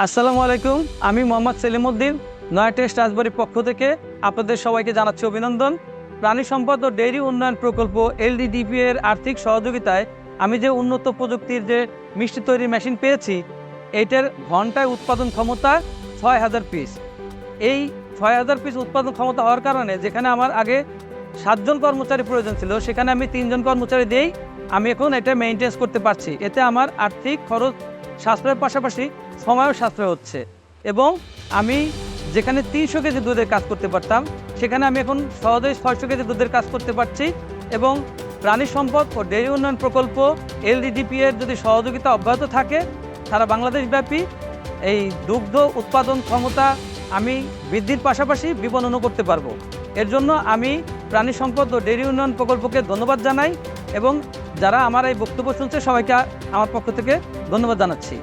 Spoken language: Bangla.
আসসালামু আলাইকুম। আমি মোহাম্মদ সেলিমউদ্দিন নয়া টেস্ট রাজবাড়ির পক্ষ থেকে আপনাদের সবাইকে জানাচ্ছি অভিনন্দন। প্রাণী সম্পদ ও ডেইরি উন্নয়ন প্রকল্প এলডিডিপি এর আর্থিক সহযোগিতায় আমি যে উন্নত প্রযুক্তির যে মিষ্টি তৈরির মেশিন পেয়েছি, এইটার ঘন্টায় উৎপাদন ক্ষমতা ৬,০০০ পিস। এই ৬,০০০ পিস উৎপাদন ক্ষমতা হওয়ার কারণে যেখানে আমার আগে ৭ জন কর্মচারী প্রয়োজন ছিল, সেখানে আমি ৩ জন কর্মচারী দিয়েই আমি এখন এটা মেনটেন্স করতে পারছি। এতে আমার আর্থিক খরচ সাশ্রয়ের পাশাপাশি সময়ও সাশ্রয় হচ্ছে এবং আমি যেখানে ৩০০ কেজি দুধের কাজ করতে পারতাম, সেখানে আমি এখন সহজেই ৬০০ কেজি দুধের কাজ করতে পারছি। এবং প্রাণী সম্পদ ও ডেইরি উন্নয়ন প্রকল্প এলডিডিপি এর যদি সহযোগিতা অব্যাহত থাকে, সারা বাংলাদেশব্যাপী এই দুগ্ধ উৎপাদন ক্ষমতা আমি বৃদ্ধির পাশাপাশি বিপণনও করতে পারবো। এর জন্য আমি প্রাণী সম্পদ ও ডেইরি উন্নয়ন প্রকল্পকে ধন্যবাদ জানাই এবং যারা আমার এই বক্তব্য শুনছে সবাইকে আমার পক্ষ থেকে ধন্যবাদ জানাচ্ছি।